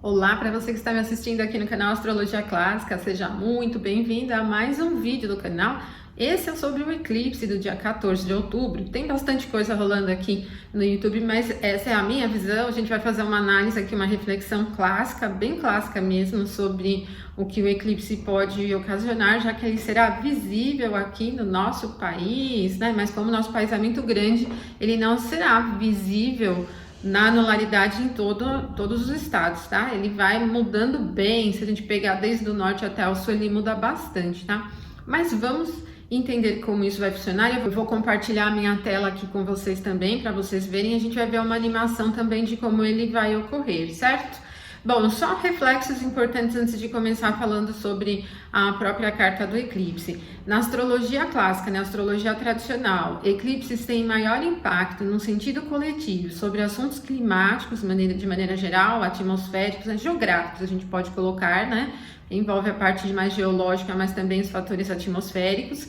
Olá, para você que está me assistindo aqui no canal Astrologia Clássica, seja muito bem-vinda a mais um vídeo do canal. Esse é sobre o eclipse do dia 14 de outubro. Tem bastante coisa rolando aqui no YouTube, mas essa é a minha visão. A gente vai fazer uma análise aqui, uma reflexão clássica, bem clássica mesmo, sobre o que o eclipse pode ocasionar, já que ele será visível aqui no nosso país, né? Mas como o nosso país é muito grande, ele não será visível na anularidade em todos os estados, tá? Ele vai mudando bem, se a gente pegar desde o norte até o sul, ele muda bastante, tá? Mas vamos entender como isso vai funcionar. Eu vou compartilhar a minha tela aqui com vocês também, para vocês verem. A gente vai ver uma animação também de como ele vai ocorrer, certo? Bom, só reflexos importantes antes de começar falando sobre a própria carta do eclipse. Na astrologia clássica, na astrologia tradicional, eclipses têm maior impacto no sentido coletivo sobre assuntos climáticos, de maneira geral, atmosféricos, geográficos, a gente pode colocar, né? Envolve a parte mais geológica, mas também os fatores atmosféricos.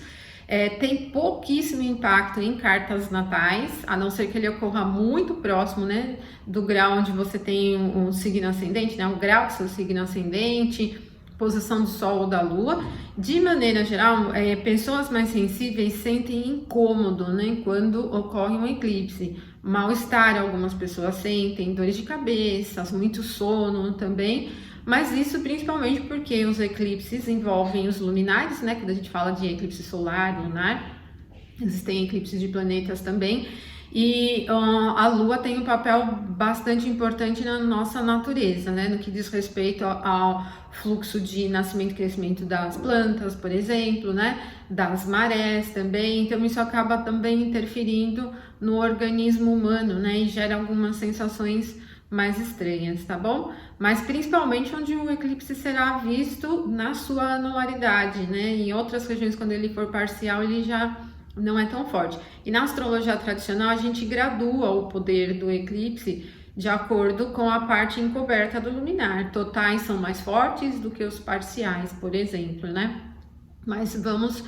Tem pouquíssimo impacto em cartas natais, a não ser que ele ocorra muito próximo, né, do grau onde você tem um signo ascendente, né, o grau do seu signo ascendente, posição do Sol ou da Lua. De maneira geral, pessoas mais sensíveis sentem incômodo, né, quando ocorre um eclipse. Mal-estar, algumas pessoas sentem, dores de cabeça, muito sono também. Mas isso principalmente porque os eclipses envolvem os luminares, né? Quando a gente fala de eclipse solar, lunar, existem eclipses de planetas também. E a Lua tem um papel bastante importante na nossa natureza, né? No que diz respeito ao fluxo de nascimento e crescimento das plantas, por exemplo, né? Das marés também. Então isso acaba também interferindo no organismo humano, né? E gera algumas sensações mais estranhas, tá bom? Mas principalmente onde o eclipse será visto na sua anularidade, né? Em outras regiões, quando ele for parcial, ele já não é tão forte. E na astrologia tradicional, a gente gradua o poder do eclipse de acordo com a parte encoberta do luminar. Totais são mais fortes do que os parciais, por exemplo, né? Mas vamos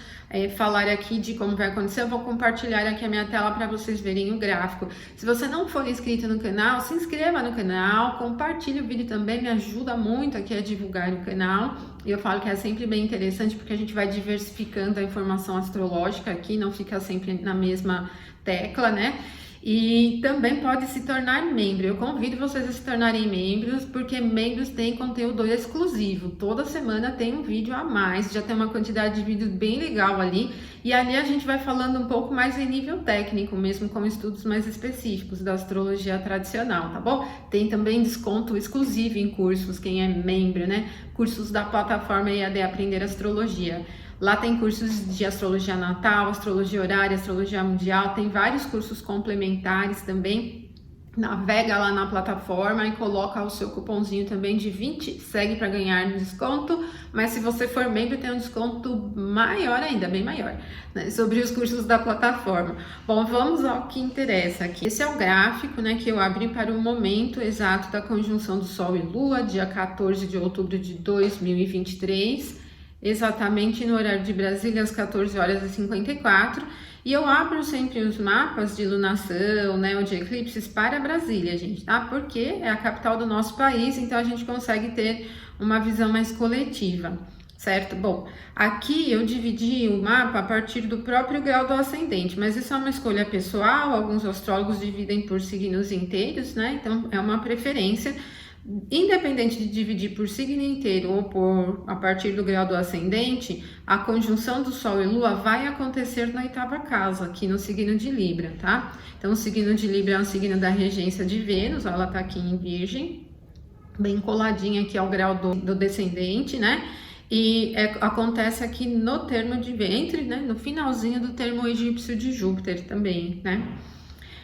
falar aqui de como vai acontecer. Eu vou compartilhar aqui a minha tela para vocês verem o gráfico. Se você não for inscrito no canal, se inscreva no canal, compartilhe o vídeo também, me ajuda muito aqui a divulgar o canal. E eu falo que é sempre bem interessante porque a gente vai diversificando a informação astrológica aqui, não fica sempre na mesma tecla, né? E também pode se tornar membro. Eu convido vocês a se tornarem membros, porque membros têm conteúdo exclusivo. Toda semana tem um vídeo a mais, já tem uma quantidade de vídeos bem legal ali. E ali a gente vai falando um pouco mais em nível técnico, mesmo com estudos mais específicos da astrologia tradicional, tá bom? Tem também desconto exclusivo em cursos, quem é membro, né? Cursos da plataforma EAD Aprender Astrologia. Lá tem cursos de astrologia natal, astrologia horária, astrologia mundial, tem vários cursos complementares também. Navega lá na plataforma e coloca o seu cupomzinho também de 20, segue para ganhar desconto, mas se você for membro tem um desconto maior ainda, bem maior, né, sobre os cursos da plataforma. Bom, vamos ao que interessa aqui. Esse é o gráfico, né, que eu abri para o momento exato da conjunção do Sol e Lua, dia 14 de outubro de 2023, exatamente no horário de Brasília, às 14 horas e 54, e eu abro sempre os mapas de lunação, né, ou de eclipses para Brasília, gente, tá? Porque é a capital do nosso país, então a gente consegue ter uma visão mais coletiva, certo? Bom, aqui eu dividi o mapa a partir do próprio grau do ascendente, mas isso é uma escolha pessoal, alguns astrólogos dividem por signos inteiros, né? Então é uma preferência. Independente de dividir por signo inteiro ou a partir do grau do ascendente, a conjunção do Sol e Lua vai acontecer na 8ª casa, aqui no signo de Libra, tá? Então, o signo de Libra é um signo da regência de Vênus, ela tá aqui em Virgem, bem coladinha aqui ao grau do descendente, né? E acontece aqui no termo de ventre, né? No finalzinho do termo egípcio de Júpiter também, né?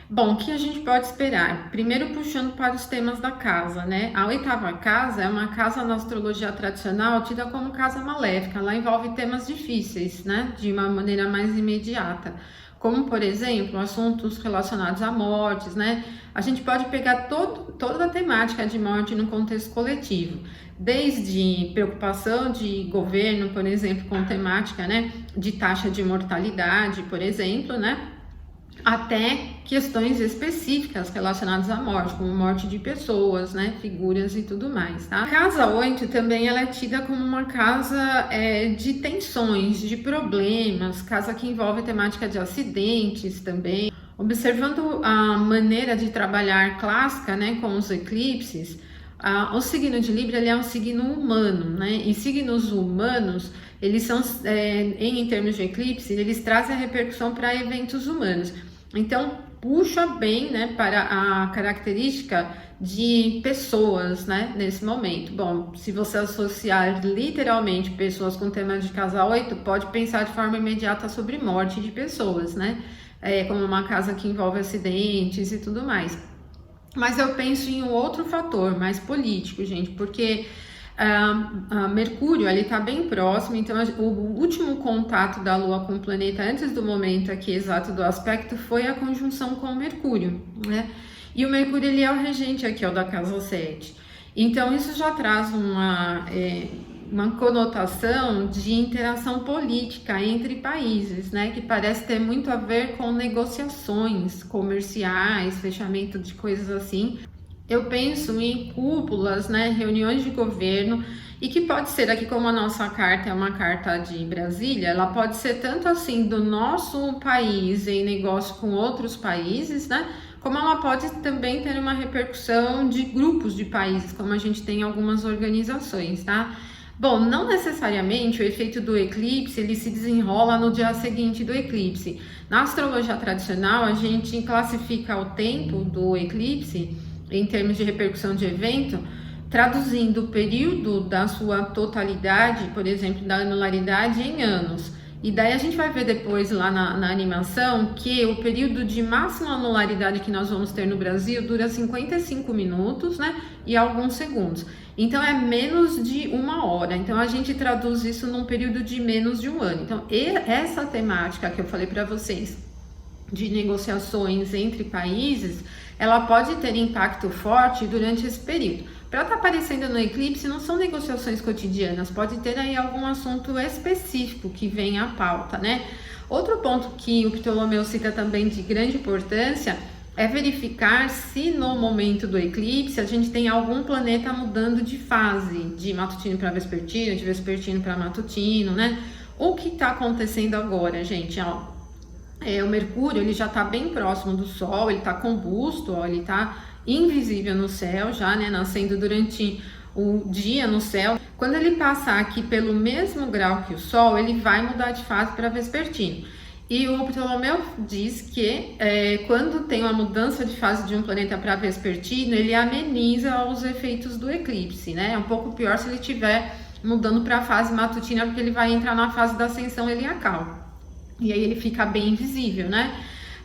Bom, o que a gente pode esperar? Primeiro puxando para os temas da casa, né? A 8ª casa é uma casa na astrologia tradicional tida como casa maléfica. Ela envolve temas difíceis, né? De uma maneira mais imediata. Como, por exemplo, assuntos relacionados a mortes, né? A gente pode pegar toda a temática de morte no contexto coletivo. Desde preocupação de governo, por exemplo, com temática, né? De taxa de mortalidade, por exemplo, né? até questões específicas relacionadas à morte, como morte de pessoas, né, figuras e tudo mais, tá? A casa 8 também ela é tida como uma casa de tensões, de problemas, casa que envolve temática de acidentes também. Observando a maneira de trabalhar clássica, né, com os eclipses, o signo de Libra ele é um signo humano, né? E signos humanos, eles são, em termos de eclipse, eles trazem a repercussão para eventos humanos. Então, puxa bem, né, para a característica de pessoas, né, nesse momento. Bom, se você associar literalmente pessoas com tema de casa 8, pode pensar de forma imediata sobre morte de pessoas, né? Como uma casa que envolve acidentes e tudo mais. Mas eu penso em um outro fator mais político, gente, porque Mercúrio ele está bem próximo, então o último contato da Lua com o planeta antes do momento aqui exato do aspecto foi a conjunção com o Mercúrio, né? E o Mercúrio ele é o regente aqui, ó, da casa 7. Então isso já traz uma conotação de interação política entre países, né, que parece ter muito a ver com negociações comerciais, fechamento de coisas assim. Eu penso em cúpulas, né, reuniões de governo, e que pode ser aqui, como a nossa carta é uma carta de Brasília, ela pode ser tanto assim do nosso país em negócio com outros países, né, como ela pode também ter uma repercussão de grupos de países, como a gente tem em algumas organizações, tá? Bom, não necessariamente o efeito do eclipse ele se desenrola no dia seguinte do eclipse. Na astrologia tradicional, a gente classifica o tempo do eclipse em termos de repercussão de evento, traduzindo o período da sua totalidade, por exemplo, da anularidade em anos. E daí a gente vai ver depois lá na animação que o período de máxima anularidade que nós vamos ter no Brasil dura 55 minutos, né, e alguns segundos. Então é menos de uma hora. Então a gente traduz isso num período de menos de um ano. Então essa temática que eu falei para vocês de negociações entre países, ela pode ter impacto forte durante esse período. Para estar aparecendo no eclipse, não são negociações cotidianas, pode ter aí algum assunto específico que vem à pauta, né? Outro ponto que o Ptolomeu cita também de grande importância é verificar se no momento do eclipse a gente tem algum planeta mudando de fase, de matutino para vespertino, de vespertino para matutino, né? O que está acontecendo agora, gente? Ó, o Mercúrio ele já está bem próximo do Sol, ele está combusto, ó, ele está invisível no céu já, né, nascendo durante o dia no céu. Quando ele passar aqui pelo mesmo grau que o Sol, ele vai mudar de fase para vespertino. E o Ptolomeu diz que quando tem uma mudança de fase de um planeta para vespertino, ele ameniza os efeitos do eclipse, né? É um pouco pior se ele estiver mudando para a fase matutina, porque ele vai entrar na fase da ascensão heliacal. E aí ele fica bem invisível, né?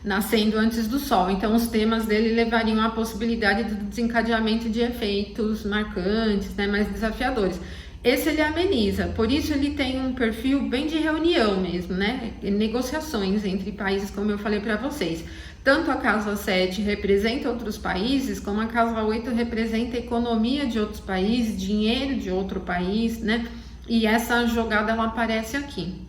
Nascendo antes do Sol. Então os temas dele levariam à possibilidade do desencadeamento de efeitos marcantes, né, mais desafiadores. Esse ele ameniza, por isso ele tem um perfil bem de reunião mesmo, né? Negociações entre países, como eu falei para vocês. Tanto a casa 7 representa outros países, como a casa 8 representa a economia de outros países, dinheiro de outro país, né? E essa jogada ela aparece aqui.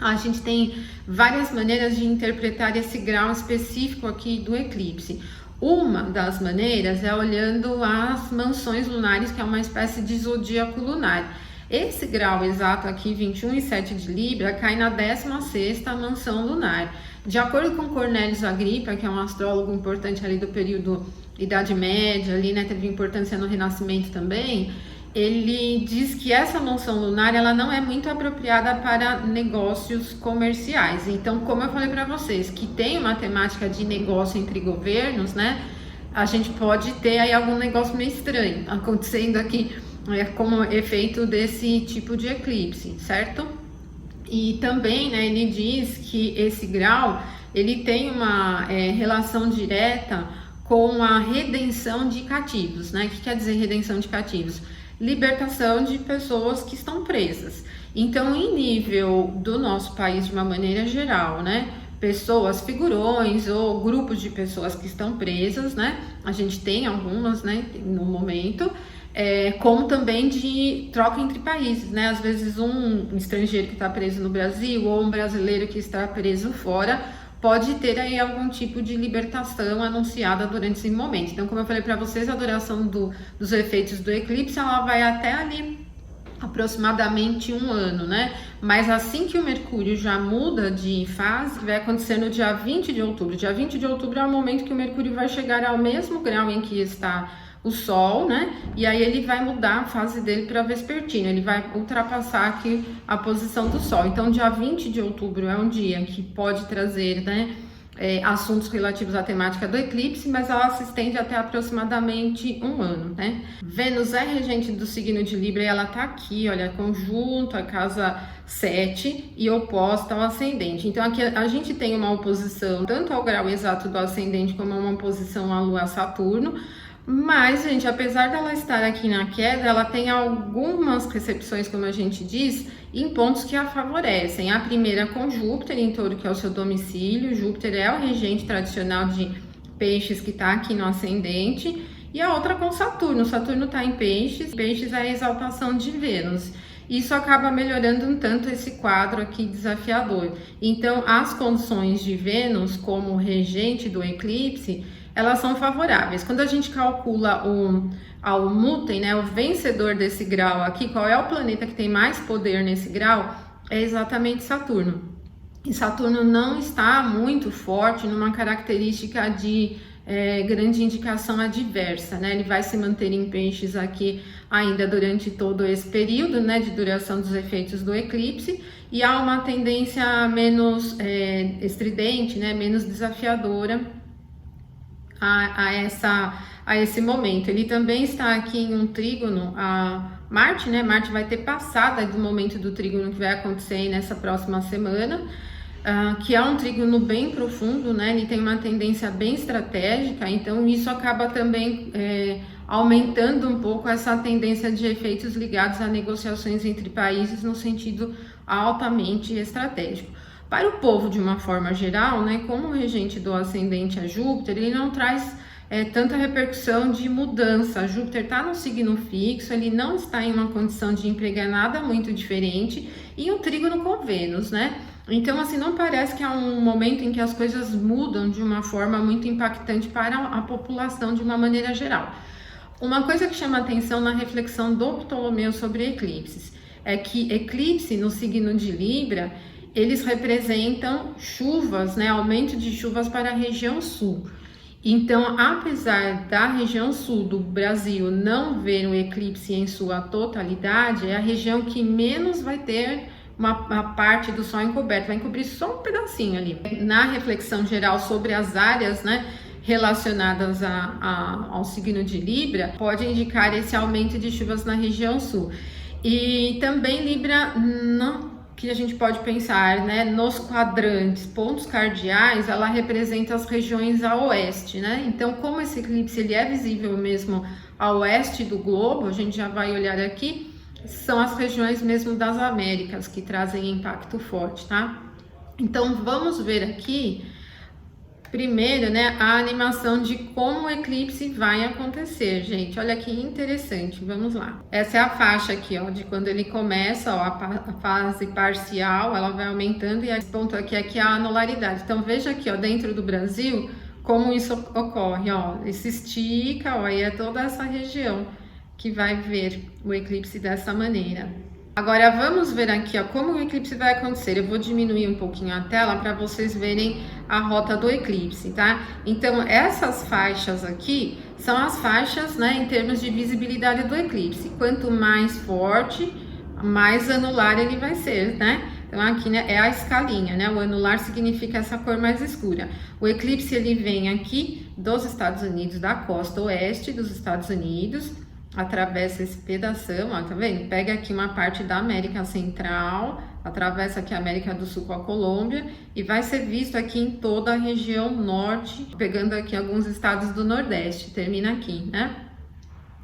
A gente tem várias maneiras de interpretar esse grau específico aqui do eclipse. Uma das maneiras é olhando as mansões lunares, que é uma espécie de zodíaco lunar. Esse grau exato aqui, 21 e 7 de Libra, cai na 16ª mansão lunar. De acordo com Cornelius Agrippa, que é um astrólogo importante ali do período Idade Média, ali, né, teve importância no Renascimento também, ele diz que essa mansão lunar ela não é muito apropriada para negócios comerciais. Então, como eu falei para vocês, que tem uma temática de negócio entre governos, né? A gente pode ter aí algum negócio meio estranho acontecendo aqui como efeito desse tipo de eclipse, certo? E também, né, ele diz que esse grau ele tem uma relação direta com a redenção de cativos, né? O que quer dizer redenção de cativos? Libertação de pessoas que estão presas. Então, em nível do nosso país de uma maneira geral, né, pessoas, figurões ou grupos de pessoas que estão presas, né, a gente tem algumas, né, no momento, como também de troca entre países, né, às vezes um estrangeiro que está preso no Brasil ou um brasileiro que está preso fora pode ter aí algum tipo de libertação anunciada durante esse momento. Então, como eu falei para vocês, a duração dos efeitos do eclipse, ela vai até ali aproximadamente 1 ano, né? Mas assim que o Mercúrio já muda de fase, vai acontecer no dia 20 de outubro. Dia 20 de outubro é o momento que o Mercúrio vai chegar ao mesmo grau em que está o Sol, né? E aí ele vai mudar a fase dele para vespertina, ele vai ultrapassar aqui a posição do Sol. Então, dia 20 de outubro é um dia que pode trazer, né, assuntos relativos à temática do eclipse, mas ela se estende até aproximadamente 1 ano, né? Vênus é regente do signo de Libra e ela tá aqui, olha, conjunto a casa 7 e oposta ao ascendente. Então aqui a gente tem uma oposição tanto ao grau exato do ascendente como uma oposição à Lua a Saturno. Mas, gente, apesar dela estar aqui na queda, ela tem algumas recepções, como a gente diz, em pontos que a favorecem. A primeira com Júpiter em Touro, que é o seu domicílio. Júpiter é o regente tradicional de Peixes, que está aqui no ascendente. E a outra com Saturno. Saturno está em Peixes. Peixes é a exaltação de Vênus. Isso acaba melhorando um tanto esse quadro aqui desafiador. Então, as condições de Vênus como regente do eclipse, elas são favoráveis. Quando a gente calcula o Almuten, né, o vencedor desse grau aqui, qual é o planeta que tem mais poder nesse grau? É exatamente Saturno. E Saturno não está muito forte numa característica de grande indicação adversa, né? Ele vai se manter em Peixes aqui ainda durante todo esse período, né, de duração dos efeitos do eclipse, e há uma tendência menos estridente, né, menos desafiadora a esse momento. Ele também está aqui em um trígono a Marte, né? Marte vai ter passado do momento do trígono que vai acontecer aí nessa próxima semana, que é um trígono bem profundo, né? Ele tem uma tendência bem estratégica, então isso acaba também aumentando um pouco essa tendência de efeitos ligados a negociações entre países no sentido altamente estratégico. Para o povo, de uma forma geral, né, como o regente do ascendente é Júpiter, ele não traz tanta repercussão de mudança. Júpiter está no signo fixo, ele não está em uma condição de empregar nada muito diferente, e um trígono com Vênus, né? Então, assim, não parece que é um momento em que as coisas mudam de uma forma muito impactante para a população de uma maneira geral. Uma coisa que chama atenção na reflexão do Ptolomeu sobre eclipses é que eclipse no signo de Libra, eles representam chuvas, né, aumento de chuvas para a região sul. Então, apesar da região sul do Brasil não ver o eclipse em sua totalidade, é a região que menos vai ter uma parte do sol encoberto, vai encobrir só um pedacinho ali. Na reflexão geral sobre as áreas, né, relacionadas ao signo de Libra, pode indicar esse aumento de chuvas na região sul. E também Libra, não, que a gente pode pensar, né, nos quadrantes, pontos cardeais, ela representa as regiões a oeste, né? Então, como esse eclipse ele é visível mesmo a oeste do globo, a gente já vai olhar aqui, são as regiões mesmo das Américas que trazem impacto forte, tá? Então, vamos ver aqui primeiro, né, a animação de como o eclipse vai acontecer, gente. Olha que interessante, vamos lá. Essa é a faixa aqui, ó, de quando ele começa, ó, a fase parcial, ela vai aumentando, e esse ponto aqui é a anularidade. Então, veja aqui, ó, dentro do Brasil, como isso ocorre, ó, ele se estica, ó, e é toda essa região que vai ver o eclipse dessa maneira. Agora vamos ver aqui, ó, como o eclipse vai acontecer. Eu vou diminuir um pouquinho a tela para vocês verem a rota do eclipse, tá? Então, essas faixas aqui são as faixas, né, em termos de visibilidade do eclipse. Quanto mais forte, mais anular ele vai ser, né? Então, aqui, né, é a escalinha, né? O anular significa essa cor mais escura. O eclipse, ele vem aqui dos Estados Unidos, da costa oeste dos Estados Unidos, atravessa esse pedação, ó, tá vendo? Pega aqui uma parte da América Central, atravessa aqui a América do Sul com a Colômbia e vai ser visto aqui em toda a região norte, pegando aqui alguns estados do Nordeste, termina aqui, né?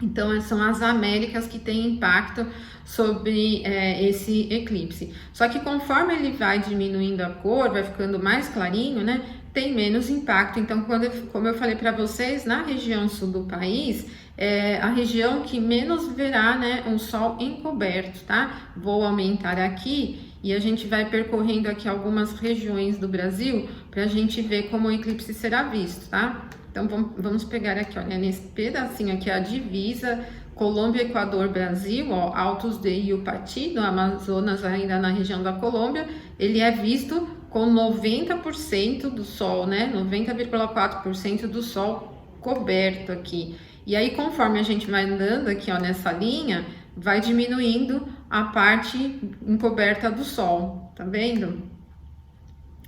Então, são as Américas que têm impacto sobre esse eclipse. Só que conforme ele vai diminuindo a cor, vai ficando mais clarinho, né? Tem menos impacto. Então, como eu falei para vocês, na região sul do país, é a região que menos verá, né, um sol encoberto, tá? Vou aumentar aqui e a gente vai percorrendo aqui algumas regiões do Brasil para a gente ver como o eclipse será visto, tá? Então vamos pegar aqui, olha, nesse pedacinho aqui a divisa Colômbia, Equador, Brasil, ó, Altos de Iupati, no Amazonas, ainda na região da Colômbia, ele é visto com 90% do sol, né? 90,4% do sol coberto aqui. E aí, conforme a gente vai andando aqui, ó, nessa linha, vai diminuindo a parte encoberta do sol, tá vendo?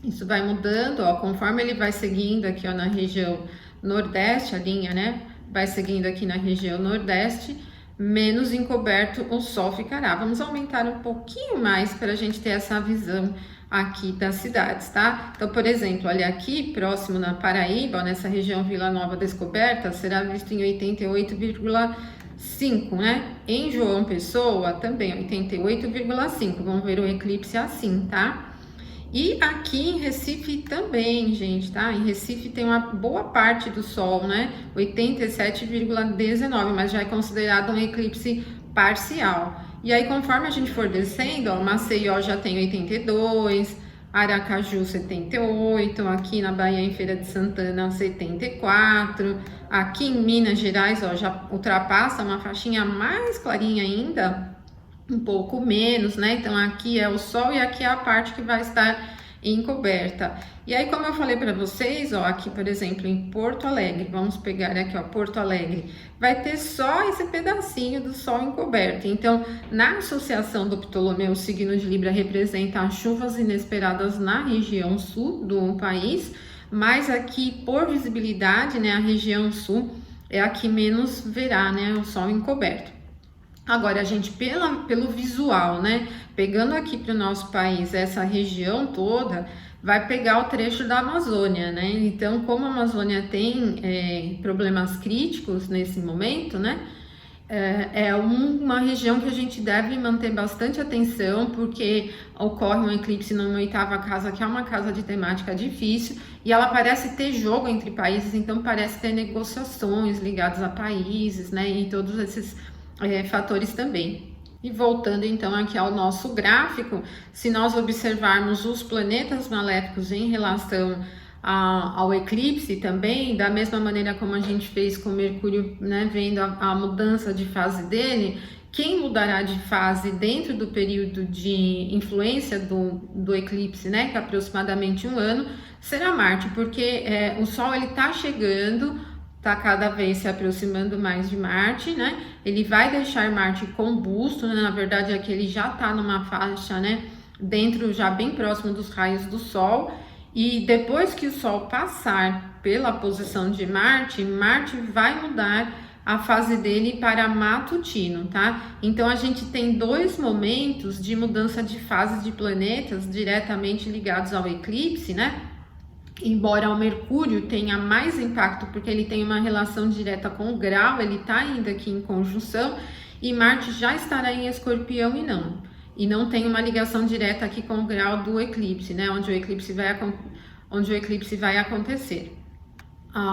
Isso vai mudando, ó, conforme ele vai seguindo aqui, ó, na região nordeste, a linha, né? Vai seguindo aqui na região nordeste, menos encoberto o sol ficará. Vamos aumentar um pouquinho mais para a gente ter essa visão aqui das cidades, tá? Então, por exemplo, olha aqui, próximo na Paraíba, ó, nessa região Vila Nova Descoberta, será visto em 88,5, né? Em João Pessoa, também 88,5. Vamos ver o eclipse assim, tá? E aqui em Recife também, gente, tá? Em Recife tem uma boa parte do sol, né? 87,19, mas já é considerado um eclipse parcial. E aí, conforme a gente for descendo, ó, Maceió já tem 82, Aracaju 78, aqui na Bahia, em Feira de Santana, 74. Aqui em Minas Gerais, ó, já ultrapassa uma faixinha mais clarinha ainda, um pouco menos, né? Então aqui é o sol e aqui é a parte que vai estar encoberta. E aí, como eu falei para vocês, ó, aqui, por exemplo, em Porto Alegre, vamos pegar aqui, ó, Porto Alegre, vai ter só esse pedacinho do sol encoberto. Então, na associação do Ptolomeu, o signo de Libra representa as chuvas inesperadas na região sul do país, mas aqui, por visibilidade, né, a região sul é a que menos verá, né, o sol encoberto. Agora, a gente, pelo visual, né, pegando aqui para o nosso país essa região toda, vai pegar o trecho da Amazônia, né? Então, como a Amazônia tem problemas críticos nesse momento, né, é uma região que a gente deve manter bastante atenção, porque ocorre um eclipse numa 8ª casa, que é uma casa de temática difícil, e ela parece ter jogo entre países, então parece ter negociações ligadas a países, né, e todos esses fatores também. E voltando então aqui ao nosso gráfico, se nós observarmos os planetas maléficos em relação ao eclipse também, da mesma maneira como a gente fez com Mercúrio, né, vendo a mudança de fase dele, quem mudará de fase dentro do período de influência do eclipse, né, que é aproximadamente um ano, será Marte, porque o Sol ele está chegando, está cada vez se aproximando mais de Marte, né? Ele vai deixar Marte combusto, né? Na verdade, aqui ele já está numa faixa, né? Dentro, já bem próximo dos raios do Sol. E depois que o Sol passar pela posição de Marte, Marte vai mudar a fase dele para matutino, tá? Então, a gente tem dois momentos de mudança de fase de planetas diretamente ligados ao eclipse, né? Embora o Mercúrio tenha mais impacto, porque ele tem uma relação direta com o grau, ele está ainda aqui em conjunção, e Marte já estará em Escorpião e não tem uma ligação direta aqui com o grau do eclipse, né? Onde o eclipse vai acontecer.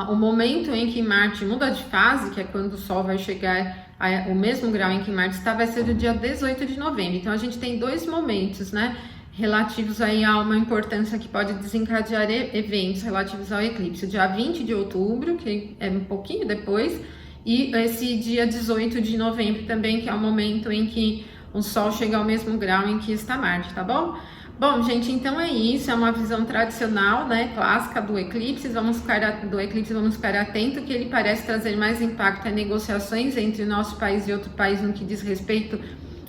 O momento em que Marte muda de fase, que é quando o Sol vai chegar ao mesmo grau em que Marte está, vai ser no dia 18 de novembro. Então, a gente tem dois momentos, né, relativos aí a uma importância que pode desencadear eventos relativos ao eclipse. O dia 20 de outubro, que é um pouquinho depois, e esse dia 18 de novembro também, que é o momento em que o Sol chega ao mesmo grau em que está Marte, tá bom? Bom, gente, então é isso, é uma visão tradicional, né, clássica do eclipse. Vamos ficar atento, que ele parece trazer mais impacto a negociações entre o nosso país e outro país no que diz respeito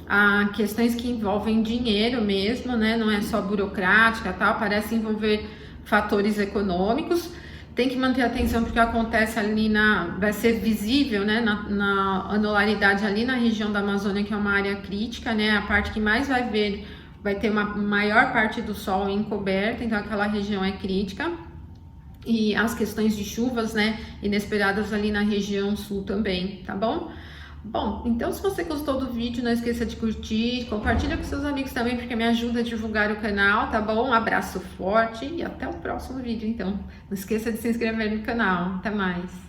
a questões que envolvem dinheiro mesmo, né? Não é só burocrática, tal, parece envolver fatores econômicos. Tem que manter atenção porque acontece ali vai ser visível, né, na anularidade ali na região da Amazônia, que é uma área crítica, né? A parte que mais vai ter uma maior parte do sol encoberta, então aquela região é crítica. E as questões de chuvas, né, inesperadas ali na região sul também, tá bom? Bom, então se você gostou do vídeo, não esqueça de curtir, compartilha com seus amigos também, porque me ajuda a divulgar o canal, tá bom? Um abraço forte e até o próximo vídeo, então. Não esqueça de se inscrever no canal. Até mais!